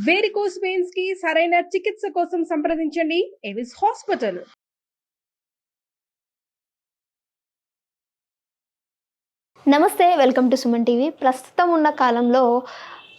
Varicose veins కి సరైన చికిత్స కోసం సంప్రదించండి ఎవిస్ హాస్పిటల్. నమస్తే, వెల్కమ్ టు సుమన్ టీవీ. ప్రస్తుతం ఉన్న కాలంలో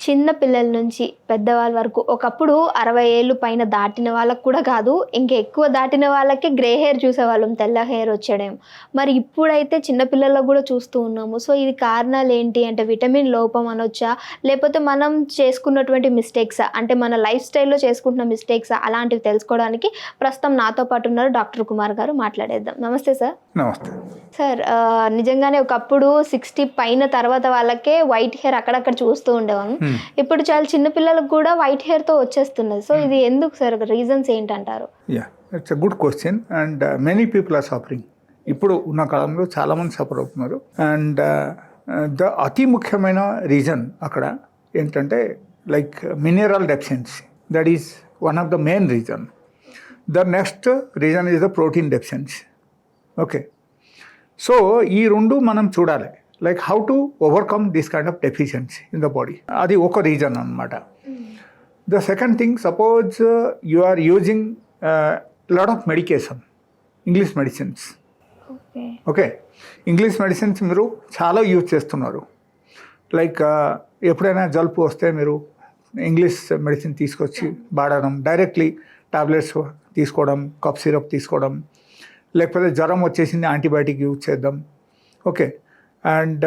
చిన్న పిల్లల నుంచి పెద్దవాళ్ళ వరకు, ఒకప్పుడు 60 ఏళ్ళు పైన దాటిన వాళ్ళకు కూడా కాదు, ఇంకా ఎక్కువ దాటిన వాళ్ళకి గ్రే హెయిర్ చూసేవాళ్ళం, తెల్ల హెయిర్ వచ్చేయడం. మరి ఇప్పుడైతే చిన్నపిల్లలకు కూడా చూస్తూ ఉన్నాము. సో ఇది కారణాలు ఏంటి అంటే విటమిన్ లోపం అనొచ్చా, లేకపోతే మనం చేసుకున్నటువంటి మిస్టేక్సా, అంటే మన లైఫ్ స్టైల్లో చేసుకుంటున్న మిస్టేక్సా, అలాంటివి తెలుసుకోవడానికి ప్రస్తుతం నాతో పాటు ఉన్నారు డాక్టర్ కుమార్ గారు. మాట్లాడేద్దాం. నమస్తే సార్. నమస్తే సార్, నిజంగానే ఒకప్పుడు 60 పైన తర్వాత వాళ్ళకే వైట్ హెయిర్ అక్కడక్కడ చూస్తూ ఉండేవాళ్ళం. ఇప్పుడు చాలా చిన్న పిల్లలకు కూడా వైట్ హెయిర్తో వచ్చేస్తున్నది. సో ఇది ఎందుకు సార్, రీజన్స్ ఏంటంటారు? It's a good question and many people are suffering. ఇప్పుడు ఉన్న కాలంలో చాలామంది సఫర్ అవుతున్నారు. అండ్ ద అతి ముఖ్యమైన రీజన్ అక్కడ ఏంటంటే like mineral deficiency. That is one of the main reason. The next reason is the protein deficiency. Okay, so ఈ రెండు మనం చూడాలి, like how to overcome this kind of deficiency in the body. అది ఒక reason అనమాట. The second thing, suppose you are using lot of medication, English medicines. Okay, English medicines మీరు చాలా use చేస్తున్నారు. లైక్ ఎప్పుడైనా జలుబు వస్తే మీరు ఇంగ్లీష్ మెడిసిన్ తీసుకొచ్చి వాడడం, డైరెక్ట్లీ టాబ్లెట్స్ తీసుకోవడం, కఫ్ సిరప్ తీసుకోవడం, లేకపోతే జ్వరం వచ్చేసింది యాంటీబయాటిక్ యూజ్ చేద్దాం. Okay, and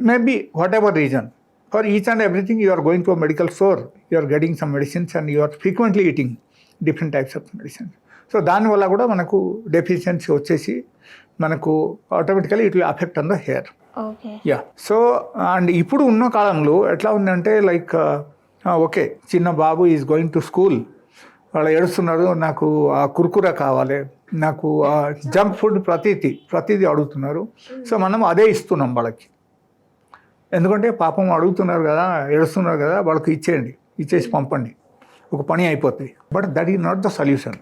maybe whatever reason, for each and everything you are going to a medical store, you are getting some medicines and you are frequently eating different types of medicines. So దానివల్ల కూడా మనకు deficiency వచ్చేసి మనకు automatically it will affect on the hair. So and ఇప్పుడు ఉన్న కాలంలో ఎట్లా ఉందంటే లైక్ ఓకే, చిన్న బాబు ఈజ్ గోయింగ్ టు స్కూల్, వాళ్ళు ఏడుస్తున్నారు, నాకు ఆ కుర్కురా కావాలి, నాకు ఆ జంక్ ఫుడ్ ప్రతిదీ అడుగుతున్నారు. సో మనం అదే ఇస్తున్నాం వాళ్ళకి, ఎందుకంటే పాపం అడుగుతున్నారు కదా, ఏడుస్తున్నారు కదా, వాళ్ళకి ఇచ్చేసి పంపండి, ఒక పని అయిపోతుంది. But that is not the solution.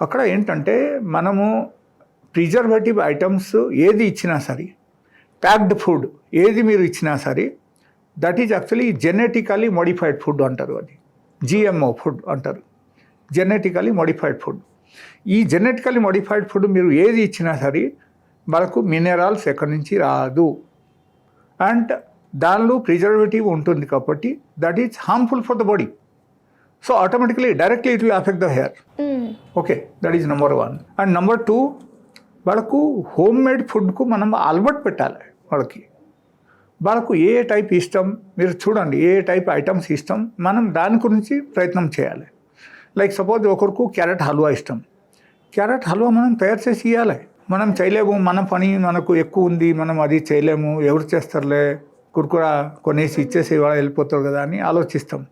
అక్కడ ఏంటంటే మనము ప్రిజర్వేటివ్ ఐటమ్స్ ఏది ఇచ్చినా సరే, ప్యాక్డ్ ఫుడ్ ఏది మీరు ఇచ్చినా సరే, that is actually genetically modified food అంటారు. అది జిఎంఓ ఫుడ్ అంటారు, జెనెటికలీ మోడిఫైడ్ ఫుడ్. ఈ జెనెటికలీ మోడిఫైడ్ ఫుడ్ మీరు ఏది ఇచ్చినా సరే మనకు మినరల్స్ ఎక్కడి నుంచి రాదు, అండ్ దానిలో ప్రిజర్వేటివ్ ఉంటుంది కాబట్టి that is harmful for the body. So automatically directly it will affect the hair. Okay, that is number 1. And number 2, వాళ్ళకు హోమ్ మేడ్ ఫుడ్కు మనం అలవాటు పెట్టాలి. వాళ్ళకు ఏ టైప్ ఇష్టం మీరు చూడండి, ఏ టైప్ ఐటమ్స్ ఇష్టం, మనం దాని గురించి ప్రయత్నం చేయాలి. లైక్ సపోజ్ ఒకరికి క్యారెట్ హల్వా ఇష్టం, క్యారెట్ హల్వా మనం తయారు చేసి ఇవ్వాలి. మనం చేయలేము, మన పని మనకు ఎక్కువ ఉంది, మనం అది చేయలేము, ఎవరు చేస్తారులే, కుర్కురా కొనేసి ఇచ్చేసి వాళ్ళు వెళ్ళిపోతారు కదా అని ఆలోచిస్తాం.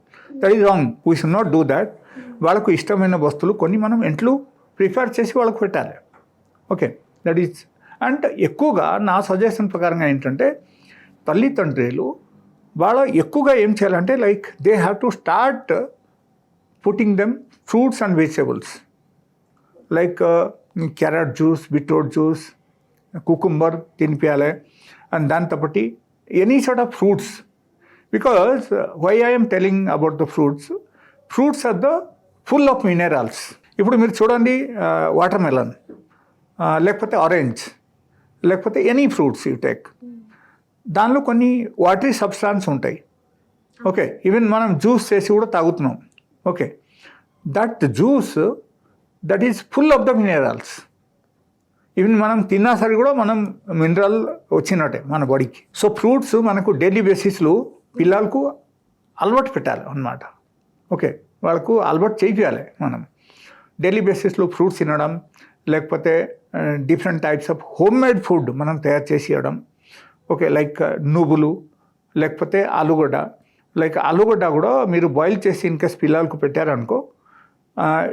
That is wrong. We should not do that. వాళ్ళకు ఇష్టమైన వస్తువులు కొన్ని మనం ఇంట్లో ప్రిపేర్ చేసి వాళ్ళకు పెట్టాలి. Okay, that is. అండ్ ఎక్కువగా నా సజెషన్ ప్రకారంగా ఏంటంటే తల్లిదండ్రులు వాళ్ళ ఎక్కువగా ఏం చేయాలంటే like they have to start putting them fruits and vegetables like carrot juice, beetroot juice, cucumber తినిపించాలి. అండ్ దాంతోపాటు any sort of fruits, because why I'm telling about the fruits are the full of minerals. ఇప్పుడు మీరు చూడండి, watermelon, లేకపోతే orange, లేకపోతే any fruits you take, దానిలో కొన్ని watery substance ఉంటాయి. ఓకే, ఈవెన్ మనం జ్యూస్ చేసి కూడా తాగుతున్నాం. Okay, that juice that is full of the minerals. Even మనం తిన్నా సరే కూడా మనం మినరల్ వచ్చినట్టే మన బాడీకి. సో ఫ్రూట్స్ మనకు డైలీ బేసిస్లో పిల్లలకు అలవాటు పెట్టాలి అన్నమాట. ఓకే, వాళ్ళకు అలవాటు చేయాలి. మనం డైలీ బేసిస్లో ఫ్రూట్స్ తినడం, లేకపోతే different types of home made food మనం తయారు చేసి ఇవ్వడం. ఓకే, లైక్ నువ్వులు, లేకపోతే ఆలుగడ్డ. లైక్ ఆలుగడ్డ కూడా మీరు బాయిల్ చేసి ఇన్కేస్ పిల్లలకు పెట్టారనుకో,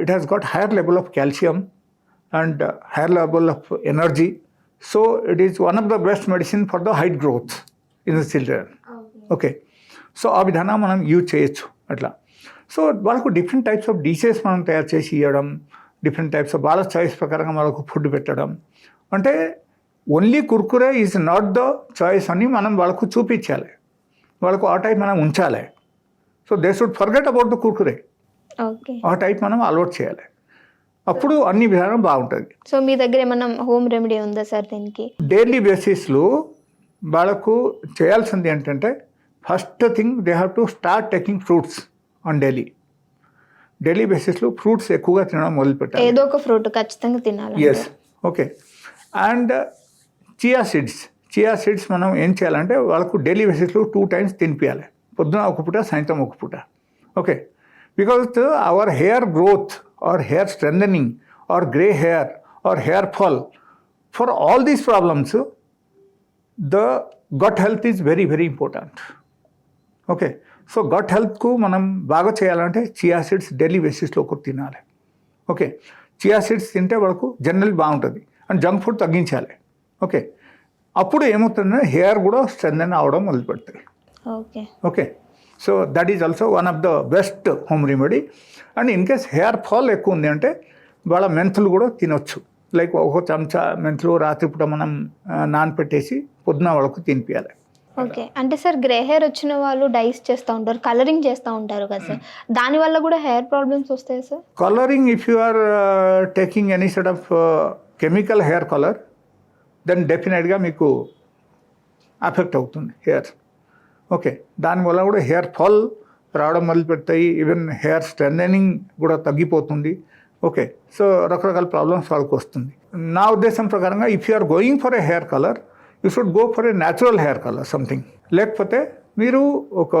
it has got higher level of calcium and higher level of energy. So it is one of the best medicine for the height growth in the children. Okay, so ఆ విధానం మనం use చేయొచ్చు అట్లా. So వాళ్ళకు different types of dishes మనం తయారు చేసి ఇవ్వడం, డిఫరెంట్ టైప్స్ ఆఫ్ వాళ్ళ చాయిస్ ప్రకారంగా వాళ్ళకు ఫుడ్ పెట్టడం. అంటే only Kurkure is not the choice అని మనం వాళ్ళకు చూపించాలి, వాళ్ళకు ఆ టైప్ మనం ఉంచాలి. So they should forget about the Kurkure. Okay. ఆ టైప్ మనం అలవాటు చేయాలి, అప్పుడు అన్ని విధానం బాగుంటుంది. సో మీ దగ్గర ఏమన్నా హోమ్ రెమెడీ ఉందా సార్ దీనికి? డైలీ బేసిస్లో వాళ్ళకు చేయాల్సింది ఏంటంటే first thing they have to start taking fruits on daily బేసిస్లో ఫ్రూట్స్ ఎక్కువగా తినడం మొదలు పెట్టాలి. ఏదో ఒక ఫ్రూట్ ఖచ్చితంగా తినాలి. Yes, okay. And chia seeds మనం ఏం చేయాలంటే వాళ్ళకు డైలీ బేసిస్లో 2 times తినిపించాలి, పొద్దున ఒక పూట, సాయంత్రం ఒక పూట. Okay, because our hair growth or hair strengthening or grey hair or hair fall, for all these problems the gut health is very very important. Okay, so gut హెల్త్కు మనం బాగా చేయాలంటే చియా సీడ్స్ డైలీ బేసిస్లో ఒకటి తినాలి. Okay, chia seeds తింటే వాళ్ళకు general బాగుంటుంది. అండ్ జంక్ ఫుడ్ తగ్గించాలి. ఓకే, అప్పుడు ఏమవుతుందంటే హెయిర్ కూడా స్ట్రెంథన్ అవడం మొదలు పెడతాయి. Okay. Okay, so that is also one of the best home remedy. And in case hair fall ఎక్కువ ఉంది అంటే వాళ్ళ మెంతులు కూడా తినొచ్చు. లైక్ ఒక చెంచా మెంతులు రాత్రిపూట మనం నానపెట్టేసి పొద్దున వాళ్ళకు తినిపించాలి. ఓకే, అంటే సార్ గ్రే హెయిర్ వచ్చిన వాళ్ళు డైస్ చేస్తూ ఉంటారు, కలరింగ్ చేస్తూ ఉంటారు కదా సార్, దానివల్ల కూడా హెయిర్ ప్రాబ్లమ్స్ వస్తాయి sir? Colouring, if you are taking any sort of chemical hair colour, then డెఫినెట్గా మీకు అఫెక్ట్ అవుతుంది హెయిర్. ఓకే, దానివల్ల కూడా హెయిర్ ఫాల్ రావడం మొదలు పెడతాయి, ఈవెన్ హెయిర్ స్ట్రెంథనింగ్ కూడా తగ్గిపోతుంది. ఓకే, సో రకరకాల ప్రాబ్లమ్స్ వాళ్ళకి వస్తుంది. నా ఉద్దేశం ప్రకారంగా if you are going for a hair colour, you should go for a natural hair colour something. లేకపోతే మీరు ఒక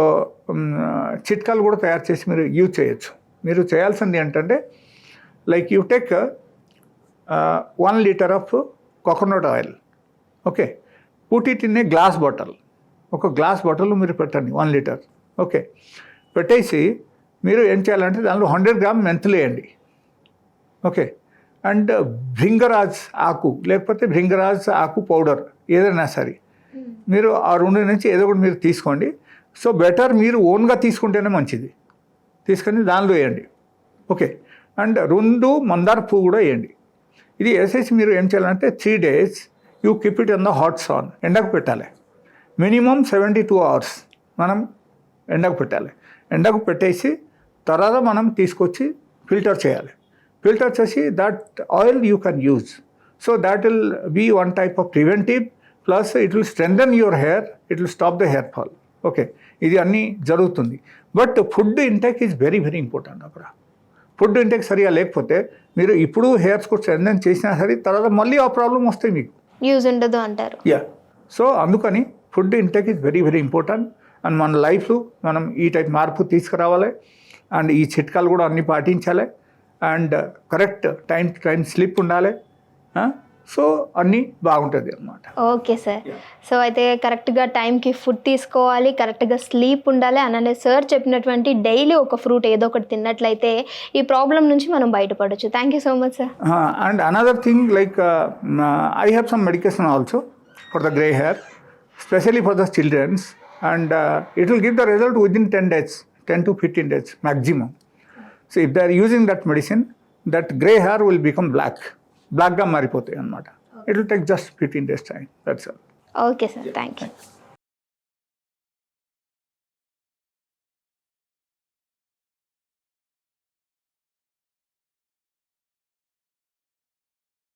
చిట్కాలు కూడా తయారు చేసి మీరు యూజ్ చేయొచ్చు. మీరు చేయాల్సింది ఏంటంటే like you take 1 liter of coconut oil. Okay, put it in a glass bottle. ఒక గ్లాస్ బాటిల్ మీరు పెట్టండి 1 liter. ఓకే, పెట్టేసి మీరు ఏం చేయాలంటే దానిలో 100 grams మెంతులు వేయండి. ఓకే, అండ్ భృంగరాజ్ ఆకు లేకపోతే భృంగరాజ్ ఆకు పౌడర్ ఏదైనా సరే మీరు ఆ 2 నుంచి ఏదో ఒకటి మీరు తీసుకోండి. సో బెటర్ మీరు ఓన్గా తీసుకుంటేనే మంచిది. తీసుకొని దానిలో వేయండి. ఓకే, అండ్ 2 మందార పువ్వు కూడా వేయండి. ఇది వేసేసి మీరు ఏం చేయాలంటే 3 days you keep it in the hot sun, ఎండకు పెట్టాలి. మినిమం 72 hours మనం ఎండకు పెట్టాలి. ఎండకు పెట్టేసి తర్వాత మనం తీసుకొచ్చి ఫిల్టర్ చేయాలి. ఫిల్టర్ చేసి that oil you can use. So that will be one type of preventive, plus it will strengthen your hair, it will stop the hair fall. Okay, ఇది అన్నీ జరుగుతుంది. But food intake is very very important. అక్కడ food intake సరిగా లేకపోతే మీరు ఇప్పుడు హెయిర్స్కు strengthen చేసినా సరే తర్వాత మళ్ళీ ఆ ప్రాబ్లం వస్తాయి, మీకు యూజ్ ఉండదు అంటారు. యా, సో అందుకని food intake is very very important. And మన లైఫ్లో మనం ఈ టైప్ మార్పు తీసుకురావాలి. అండ్ ఈ చిట్కాలు కూడా అన్నీ పాటించాలి. And correct time to time sleep ఉండాలి. సో అన్నీ బాగుంటుంది అన్నమాట. ఓకే సార్, సో అయితే కరెక్ట్గా టైంకి ఫుడ్ తీసుకోవాలి, కరెక్ట్గా స్లీప్ ఉండాలి అననే సార్ చెప్పినటువంటి డైలీ ఒక ఫ్రూట్ ఏదో ఒకటి తిన్నట్లయితే ఈ ప్రాబ్లం నుంచి మనం బయటపడవచ్చు. Thank you so much sir. And another thing like I have some medication also for the grey hair, specially for the childrens. And it will give the result within 10 days, 10 to 15 days maximum. So if they are using that medicine, that grey hair will become blackగా మారిపోతాయి అన్నమాట. It will take just 15 days time. That's all. Okay sir, thank you.